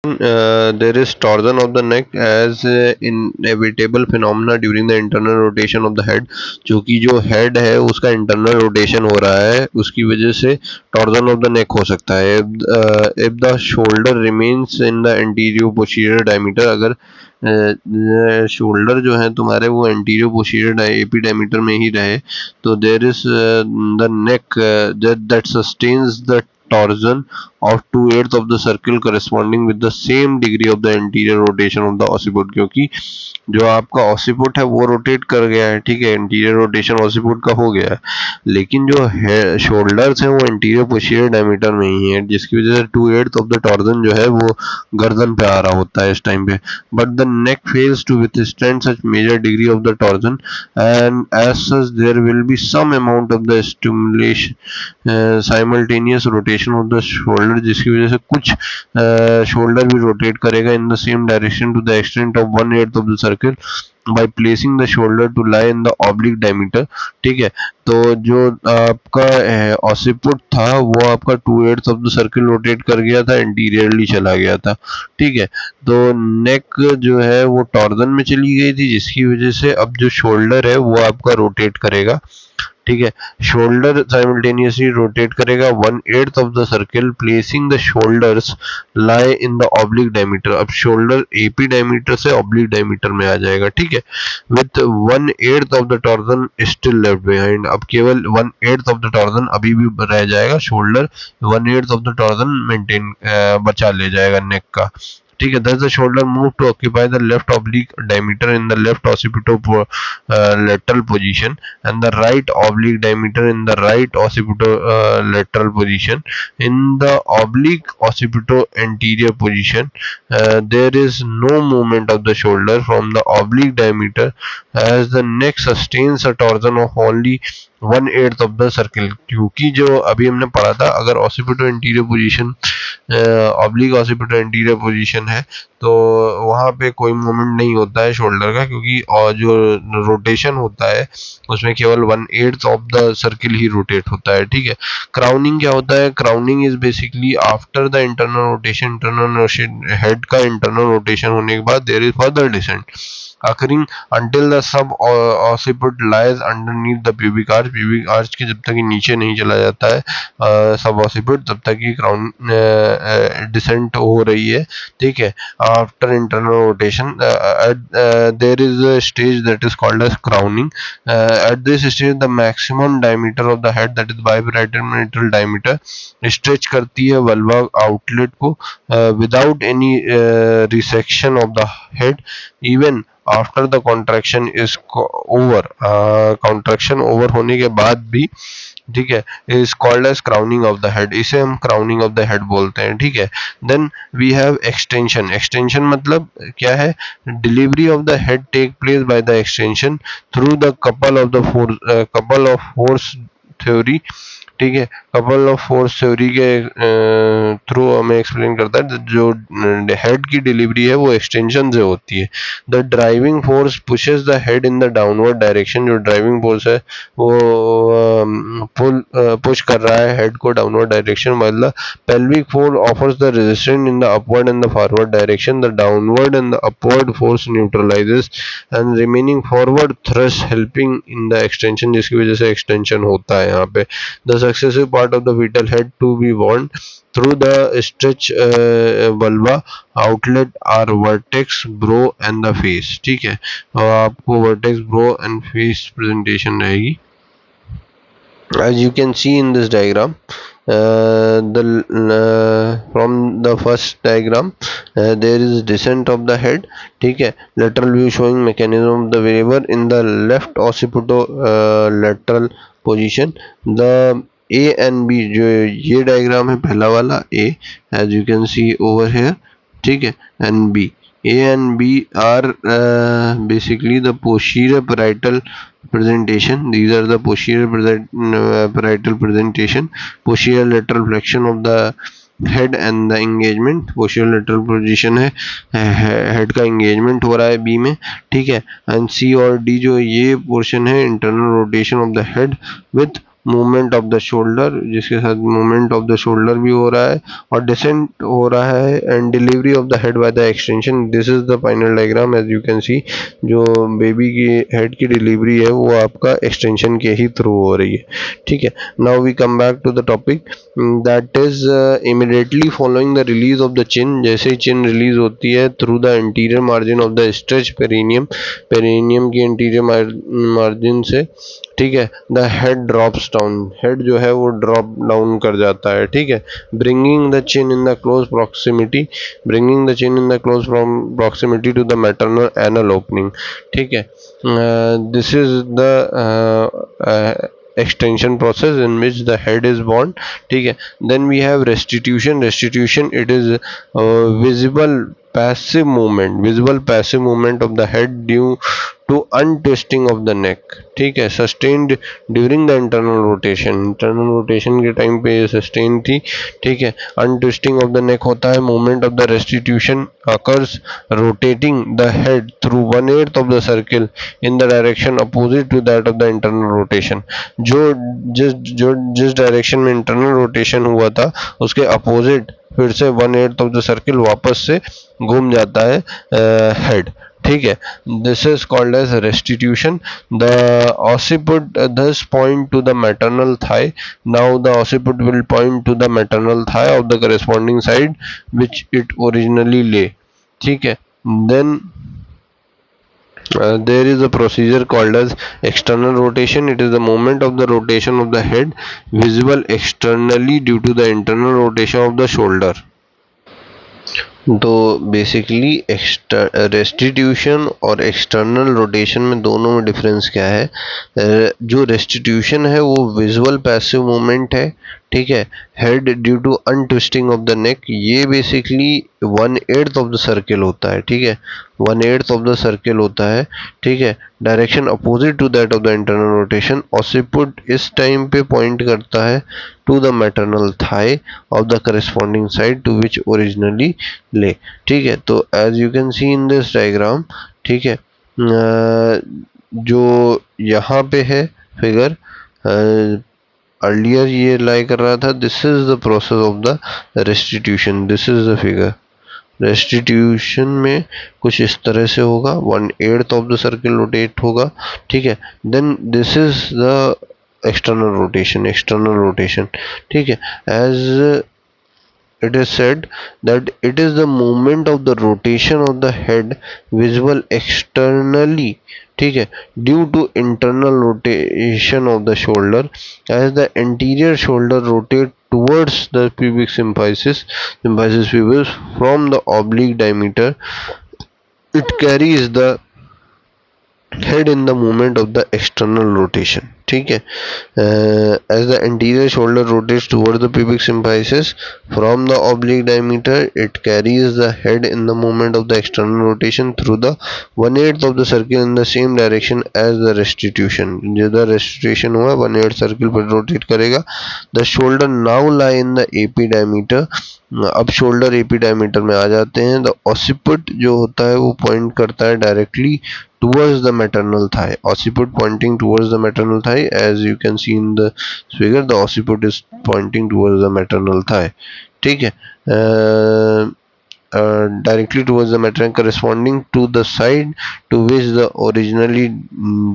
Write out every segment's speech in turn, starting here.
There is torsion of the neck as inevitable phenomena during the internal rotation of the head। जो कि जो head है उसका internal rotation हो रहा है, उसकी वजह से torsion of the neck हो सकता है। If the shoulder remains in the anterior posterior diameter, अगर शोल्डर जो है तुम्हारे वो एंटीरियर पोस्टीरियर एपी डायमीटर में ही रहे, तो there is the neck that sustains the torsion of 2/8 of the circle corresponding with the same degree of the anterior rotation of the occiput। क्योंकि जो आपका ऑसिपुट है वो रोटेट कर गया है, ठीक है, इंटीरियर रोटेशन ऑसिपुट का हो गया है, लेकिन जो है शोल्डर्स हैं वो इंटीरियर पोस्टीरियर डायमीटर में ही है, जिसकी वजह से 2/8 ऑफ द टॉर्जन जो है वो गर्दन पे आ रहा होता है इस टाइम पे। But the neck fails to withstand such major degree of the torsion and as such there will be some amount of the stimulation simultaneous rotation of the shoulder, जिसकी वजह से कुछ शोल्डर भी रोटेट करेगा in the same direction to the extent of 1/8 of the circle by placing the shoulder to lie in the oblique diameter. ठीक है, तो जो आपका ऑसिपुट था वो आपका 2/8 ऑफ द सर्कल रोटेट कर गया था, इंटीरियरली चला गया था। ठीक है, तो नेक जो है वो टॉर्जन में चली गई थी, जिसकी वजह से अब जो शोल्डर है वो आपका रोटेट करेगा। ठीक है, शोल्डर साइमल्टेनियसली रोटेट करेगा 1/8 of the circle placing the shoulders lie in the oblique diameter. अब शोल्डर एपी डायमीटर से ऑब्लिक डायमीटर में आ जाएगा। ठीक है, with 1/8 of the torsion still left behind. अब केवल 1/8 ऑफ द टॉर्जन अभी भी रह जाएगा, shoulder 1/8 of the torsion maintain बचा ले जाएगा नेक का। ठीक है, thus the shoulder move to occupy the left oblique diameter in the left lateral position and the right oblique diameter in the right lateral position। in the oblique anterior position there is no movement of the shoulder from the oblique diameter as the neck sustains a torsion of only 1/8 of the circle. क्योंकि जो अभी हमने पढ़ा था, अगर occipito interior position oblique occipito interior position है तो वहाँ पे कोई मूवमेंट नहीं होता है शोल्डर का, क्योंकि और जो रोटेशन होता है उसमें केवल 1/8 ऑफ द सर्किल ही रोटेट होता है। ठीक है, क्राउनिंग क्या होता है? Crowning is basically after the internal rotation, internal head का इंटरनल रोटेशन होने के बाद there is further descent occurring until the sub occiput lies underneath the pubic arch। pubic arch के जब तक ये नीचे नहीं चला जाता है सब occiput, तब तक ये क्राउन डिसेंट हो रही है। ठीक है, after internal rotation there is a stage that is called as crowning। at this stage the maximum diameter of the head, that is biparietal diameter, stretch करती है वल्वा आउटलेट को without any resection of the head even after the contraction is over. Contraction over होने के बाद भी, ठीक है, is called as crowning of the head. इसे हम क्राउनिंग ऑफ द हेड बोलते हैं। ठीक है, then we have extension. Extension मतलब क्या है? Delivery of the head take place by the extension through the couple of force theory. ठीक है, कपल ऑफ फोर्स थ्योरी के थ्रू हमें एक्सप्लेन करता है जो हेड की डिलीवरी है वो एक्सटेंशन से होती है। The driving force pushes the head in the downward direction. जो ड्राइविंग फोर्स है वो पुश कर रहा है हेड को downward direction, while the pelvic force offers the resistance in the upward and the forward direction। the downward and the upward force neutralizes and remaining forward thrust helping in the extension, जिसकी वजह से extension होता है यहाँ पे। the successive part of the fetal head to be worn through the stretch vulva outlet are vertex, brow and the face। ठीक है, और आपको vertex, brow and face presentation रहेगी। as you can see in this diagram, from the first diagram there is descent of the head। ठीक है, lateral view showing mechanism of the maneuver in the left occipito lateral position। the A and B, जो ये diagram है पहला वाला A, as you can see over here। ठीक है, and B, A and B are basically the posterior parietal presentation। these are the posterior parietal presentation, posterior lateral flexion of the head and the engagement. Posterior lateral position है, head का engagement हो रहा है B में। ठीक है, and सी और D जो ये पोर्शन है internal rotation of the head with movement of the shoulder, जिसके साथ मूवमेंट ऑफ द शोल्डर भी हो रहा है और डिसेंट हो रहा है, and delivery of the head by the extension. This is the final diagram. As you can see, जो बेबी की हेड की डिलीवरी है वो आपका एक्सटेंशन के ही थ्रू हो रही है। ठीक है, now we come back to the topic, that is immediately following the release of the chin. जैसे ही चिन रिलीज होती है through the interior margin of the stretch perineum, perineum की इंटीरियर मार्जिन से, ठीक है, the head drops down, head जो है वो ड्रॉप डाउन कर जाता है। ठीक है, bringing the chin in the close proximity, bringing the chin in the close proximity to the maternal anal opening. ठीक है, this is the extension process in which the head is born. ठीक है, then we have restitution. Restitution, it is visible passive movement, visible passive movement of the head due to untwisting of the neck। ठीक है, sustained during the internal rotation, internal rotation के time पे ये sustain थी। ठीक है, untwisting of the neck होता है। movement of the restitution occurs rotating the head through 1/8 of the circle in the direction opposite to that of the internal rotation। जो जिस डायरेक्शन में इंटरनल रोटेशन हुआ था उसके अपोजिट फिर से 1/8 ऑफ द सर्किल वापस से घूम जाता है हेड। ठीक है, this is called as restitution. The occiput thus point to the maternal thigh। now the occiput will point to the maternal thigh of the corresponding side which it originally lay। ठीक है, then there is a procedure called as external rotation। it is the moment of the rotation of the head visible externally due to the internal rotation of the shoulder। तो basically restitution और external rotation में दोनों में difference क्या है? जो restitution है वो विजुअल पैसिव मूवमेंट है। ठीक है, head due to untwisting of the neck, ये बेसिकली 1/8 ऑफ द सर्किल होता है। ठीक है, 1/8 ऑफ द सर्किल होता है। ठीक है, direction opposite to that of the internal rotation. Occiput इस टाइम पे पॉइंट करता है to the maternal thigh of the corresponding side to which originally lay. ठीक है, तो as you can see in this diagram, ठीक है, जो यहाँ पे है फिगर, अर्लियर ये लाई कर रहा था, this is the process of the restitution. This is the figure. Restitution में कुछ इस तरह से होगा, 1/8 ऑफ द सर्किल रोटेट होगा। ठीक है, then this is the external rotation, external rotation. ठीक है, as it is said that it is the movement of the rotation of the head visible externally, ठीक है, due to internal rotation of the shoulder as the anterior shoulder rotate towards the pubic symphysis, pubis from the oblique diameter। it carries the head in the movement of the external rotation। ठीक है, as the anterior shoulder rotates towards the pubic symphysis from the oblique diameter, it carries the head in the movement of the external rotation through the 1/8 of the circle in the same direction as the restitution। जिधर restitution हुआ 1/8 circle पर rotate करेगा। the shoulder now lie in the AP diameter। अब shoulder AP diameter में आ जाते हैं। The occiput जो होता है वो पॉइंट करता है directly towards the maternal thigh। occiput pointing towards the maternal thigh, as you can see in the figure, the occiput is pointing towards the maternal thigh। ठीक है, directly towards the maternal, corresponding to the side to which the originally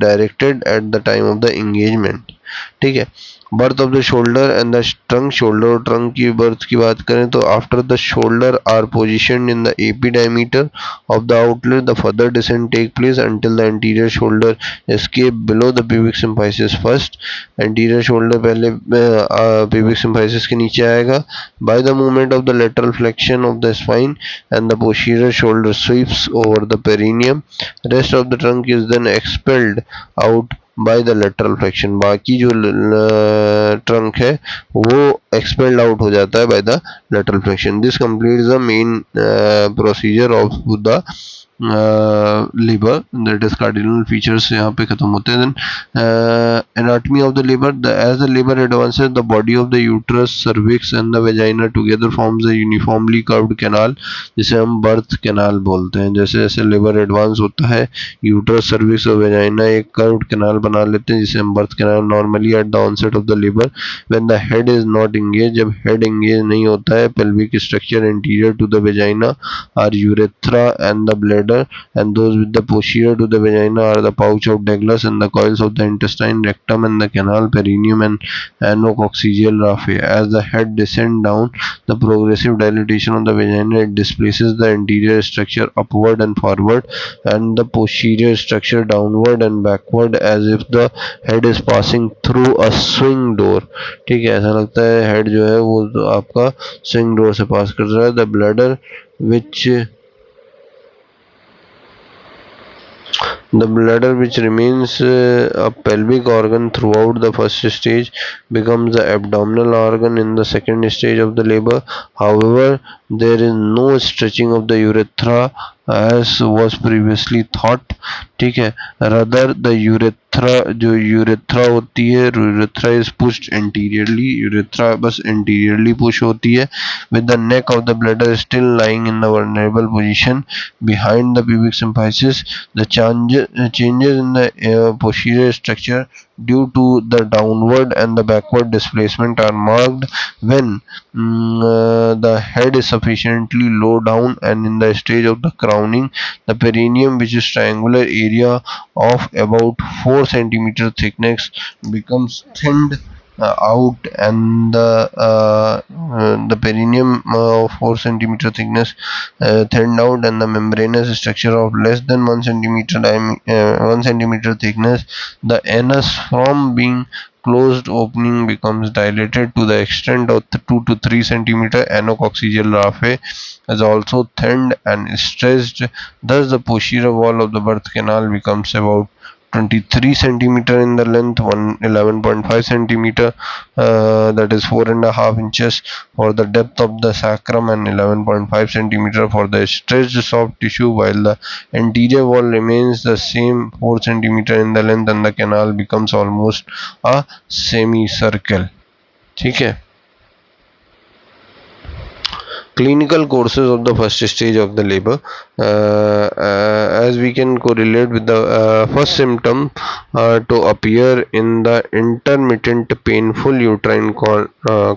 directed at the time of the engagement। ठीक है, birth of the shoulder and the trunk. Shoulder और trunk की birth की बात करें तो after the shoulder are position in the AP diameter of the outlet, the further descent take place until the anterior shoulder escape below the pubic symphysis first. Anterior shoulder पहले pubic symphysis के नीचे आएगा। By the movement of the lateral flexion of the spine and the posterior shoulder sweeps over the perineum. Rest of the trunk is then expelled out by the lateral flexion. बाकी जो trunk है वो expelled out हो जाता है bye the lateral flexion. This completes the main procedure of the liver, that is cardinal features यहाँ पे खत्म होते हैं. Then anatomy of the liver, as the liver advances, the body of the uterus, cervix and the vagina together forms a uniformly curved canal जिसे हम birth canal बोलते हैं. जैसे जैसे लिवर एडवांस होता है, यूट्रस, सर्विक्स और वेजाइना एक कर्व्ड कैनाल बना लेते हैं जिसे हम birth canal. Normally at the onset of the लिवर when the head is not engage, जब हेड एंगेज नहीं होता है, pelvic structure interior to the vagina are urethra and the bladder, and those with the posterior to the vagina are the pouch of Douglas and the coils of the intestine, rectum and the canal, perineum and anococcygeal raphe. As the head descends down, the progressive dilatation of the vagina, it displaces the anterior structure upward and forward and the posterior structure downward and backward as if the head is passing through a swing door. ठीक है, ऐसा लगता है head जो है वो आपका swing door से पास कर रहा है. The bladder which remains a pelvic organ throughout the first stage becomes the abdominal organ in the second stage of the labor. However, there is no stretching of the urethra as was previously thought. ठीक है, rather the urethra होती है, urethra is pushed anteriorly, urethra बस anteriorly push होती है, with the neck of the bladder still lying in the vulnerable position behind the pubic symphysis. The changes in the posterior structure due to the downward and the backward displacement are marked when the head is sufficiently low down and in the stage of the crowning. The perineum, which is triangular area of about 4 centimeter thickness, becomes thinned out, and the perineum of 4 centimeter thickness thinned out, and the membranous structure of less than 1 centimeter 1 centimeter thickness. The anus, from being closed opening, becomes dilated to the extent of 2 to 3 centimeter. Anococcygeal raphe is also thinned and stretched. Thus, the posterior wall of the birth canal becomes about 23 centimeter in the length, 11.5 centimeter, that is 4.5 inches for the depth of the sacrum, and 11.5 centimeter for the stretched soft tissue, while the anterior wall remains the same, 4 centimeter in the length, and the canal becomes almost a semicircle. ठीक है. Clinical courses of the first stage of the labor, as we can correlate with the first symptom to appear in the intermittent painful uterine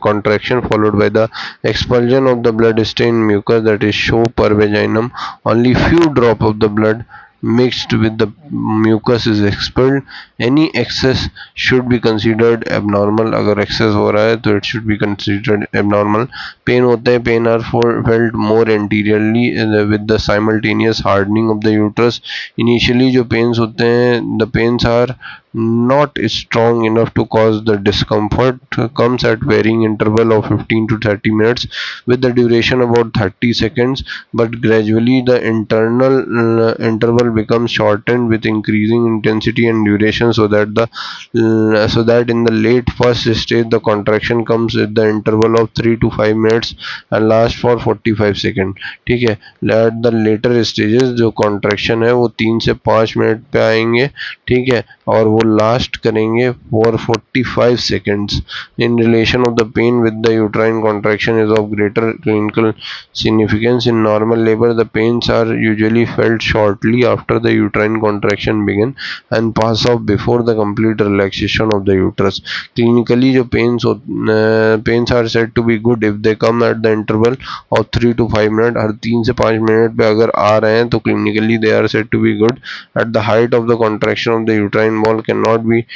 contraction followed by the expulsion of the blood stained mucus, that is show per vaginum. Only few drop of the blood mixed with the mucus is expelled. Any excess should be considered abnormal. अगर excess हो रहा है तो it should be considered abnormal. Pain होते हैं, pain are felt more anteriorly with the simultaneous hardening of the uterus. Initially जो pains होते हैं, the pains are not strong enough to cause the discomfort, comes at varying interval of 15 to 30 minutes with the duration about 30 seconds, but gradually the internal interval becomes shortened with increasing intensity and duration, so that in the late first stage the contraction comes with the interval of 3 to 5 minutes and lasts for 45 seconds. ठीक है, at the later stages जो contraction है वो 3 से 5 minute पे आएंगे. ठीक है, और वो लास्ट करेंगे for 45 seconds. In relation of the pain with the uterine contraction is of greater clinical significance. In normal labor, the pains are usually felt shortly after the uterine contraction begin and pass off before the complete relaxation of the uterus. Clinically जो pains are said to be good if they come at the interval of 3 to 5 minutes. हर 3 से 5 minute पे अगर आ रहे हैं तो clinically they are said to be good. At the height of the contraction of the uterine wall cannot be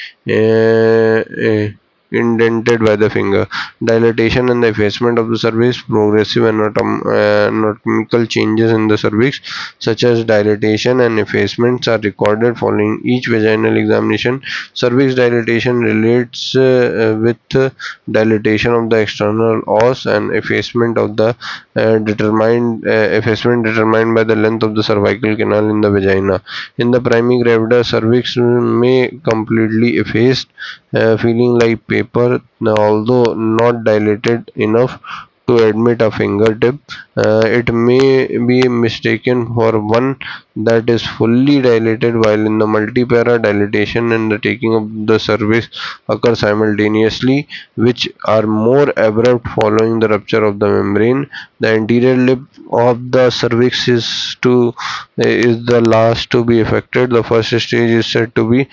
indented by the finger. Dilatation and the effacement of the cervix. Progressive anatomical changes in the cervix such as dilatation and effacements are recorded following each vaginal examination. Cervix dilatation relates with dilatation of the external os, and effacement of the effacement determined by the length of the cervical canal in the vagina. In the primigravida, cervix may completely effaced, feeling like paper, although not dilated enough to admit a fingertip. It may be mistaken for one that is fully dilated, while in the multipara dilatation and the taking of the cervix occur simultaneously, which are more abrupt following the rupture of the membrane. The anterior lip of the cervix is the last to be affected. The first stage is said to be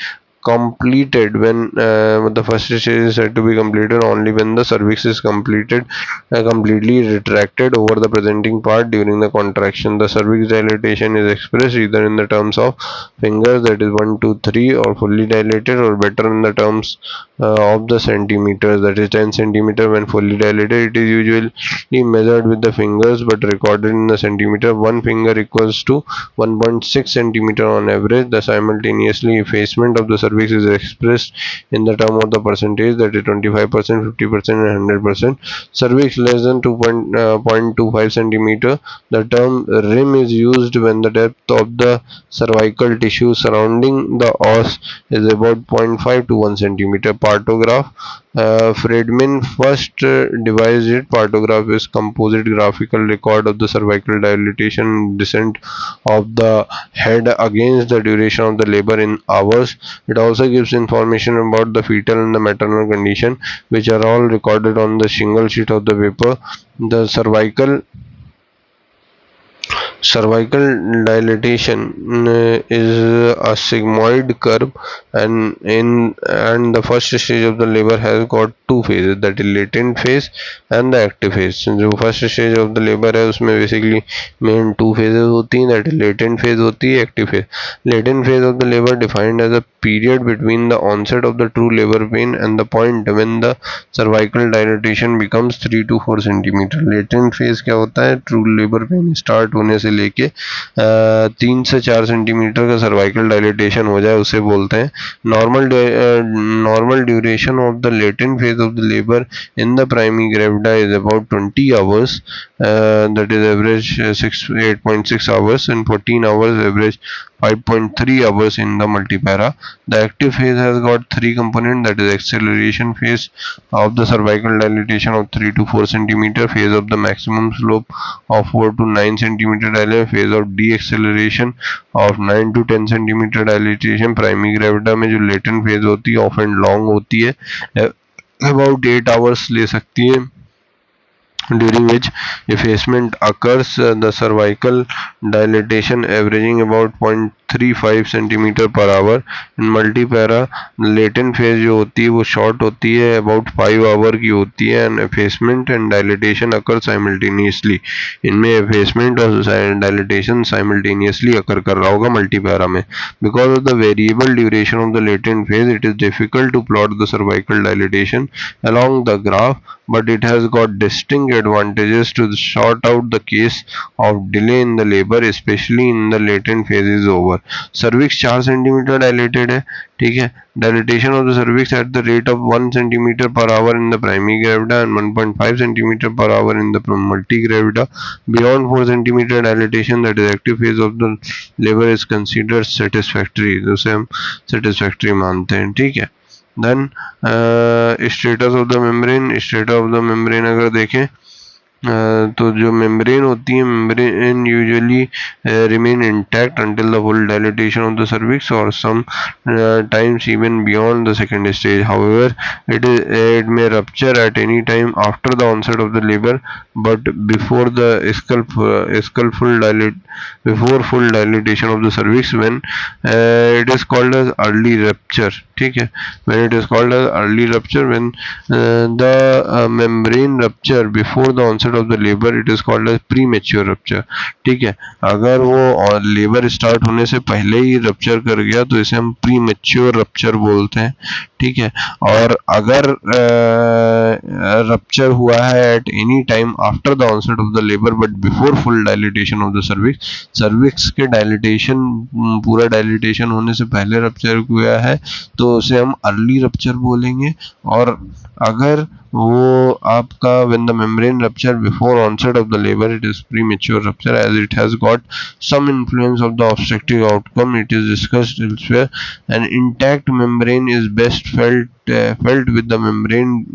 completed when the first stage is said to be completed only when the cervix is completely retracted over the presenting part during the contraction. The cervix dilatation is expressed either in the terms of fingers, that is 1 2 3, or fully dilated, or better in the terms of the centimeters, that is 10 centimeter when fully dilated. It is usually measured with the fingers but recorded in the centimeter. One finger equals to 1.6 centimeter on average. The simultaneously effacement of the cervix is expressed in the term of the percentage, that is 25%, 50%, and 100%. Cervix less than 2.25 centimeter. The term rim is used when the depth of the cervical tissue surrounding the os is about 0.5 to 1 centimeter. Partograph. Friedman first devised it. Partograph is composite graphical record of the cervical dilatation descent of the head against the duration of the labor in hours. It also gives information about the fetal and the maternal condition, which are all recorded on the single sheet of the paper. The cervical dilatation is a sigmoid curve, and the first stage of the labor has got two phases, that is latent phase and the active phase. जो first stage of the labour है उसमें basically main two phases होती हैं, that is latent phase होती है, active phase. Latent phase of the labour defined as a period between the onset of the true labor pain and the point when the cervical dilatation becomes 3 to 4 centimeter. latent phase क्या होता है? true labor pain start होने से लेके 3 से 4 centimetre का cervical dilatation हो जाए उसे बोलते हैं. normal duration of the latent phase of the labor in the primary gravida is about 20 hours, that is average 8.6 hours, and 14 hours average 5.3 hours in the multipara. The active phase has got three components, that is acceleration phase of the cervical dilatation of 3 to 4 centimeter, phase of the maximum slope of 4 to 9 centimeter dilatation, phase of deceleration of 9 to 10 centimeter dilatation. Primary gravida में जो latent phase होती है of and long होती है, about 8 hours ले सकती है, during which effacement occurs. The cervical dilatation averaging about 0.35 centimeter per hour. in multipara latent phase जो होती है वो short होती है, about 5 hour की होती है, and effacement and dilatation occur simultaneously. इनमें effacement और dilatation simultaneously occur कर रहा होगा multipara में. Because of the variable duration of the latent phase, it is difficult to plot the cervical dilatation along the graph, but it has got distinct advantages to sort out the case of delay in the labor, especially in the latent phase is over. cervix 4 centimeter dilated है, ठीक है. dilatation of the cervix at the rate of 1 centimeter per hour in the primary gravida and 1.5 centimeter per hour in the multigravida. beyond 4 centimeter dilatation, that is active phase of the labor, is considered satisfactory. उसे हम satisfactory मानते हैं, ठीक है. Then status of the membrane अगर देखें तो जो मेम्ब्रेन होती है, membrane usually remain intact until the full dilatation of the cervix और sometimes even beyond the second stage. However it may rupture at any time after the onset of the labor, but before full dilatation of the cervix, when it is called as early rupture. ठीक है, when it is called as early rupture, when the membrane rupture before the onset of the labor, it is called as premature rupture. ठीक है, अगर वो labour start होने से पहले ही rupture कर गया तो इसे हम प्रीमेच्योर रप्चर बोलते हैं, ठीक है. और अगर रप्चर हुआ है at any time after the onset of the labour but before full dilatation of the cervix के डायलिटेशन पूरा डायलिटेशन होने से पहले रप्चर हुआ है तो उसे हम अर्ली रप्चर बोलेंगे. और अगर वो आपका when the membrane rupture before onset of the labor, it is premature rupture as it has got some influence of the obstetric outcome. It is discussed elsewhere. An intact membrane is best felt with the membrane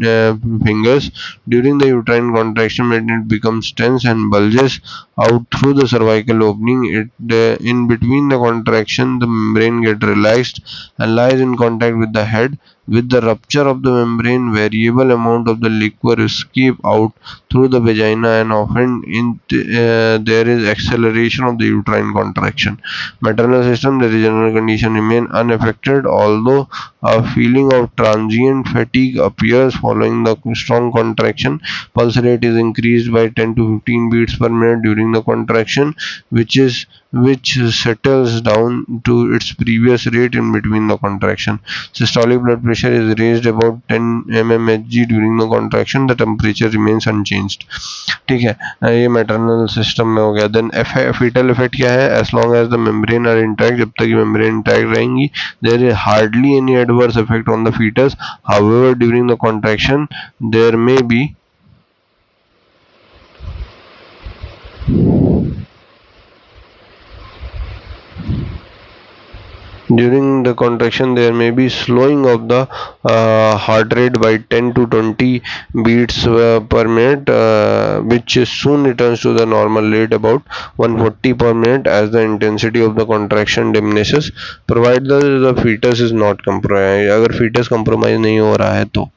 fingers during the uterine contraction when it becomes tense and bulges out through the cervical opening. In between the contraction, the membrane gets relaxed and lies in contact with the head. With the rupture of the membrane, variable amount of the liquor escape out through the vagina, and often there is acceleration of the uterine contraction. Maternal system, the general condition remain unaffected, although a feeling of transient fatigue appears following the strong contraction. Pulse rate is increased by 10 to 15 beats per minute during the contraction, which settles down to its previous rate in between the contraction. Systolic blood pressure is raised about 10 mmHg during the contraction. The temperature remains unchanged. ठीक है, ये maternal system में हो गया. Then fetal effect क्या है? As long as the membrane are intact, जब तक मेम्ब्रेन इंटैक्ट रहेंगी, there is hardly any adverse effect on the fetus. However during the contraction there may be during the contraction there may be slowing of the heart rate by 10 to 20 beats per minute, which soon returns to the normal rate about 140 per minute as the intensity of the contraction diminishes, provided the fetus is not compromised. अगर fetus compromise नहीं हो रहा है तो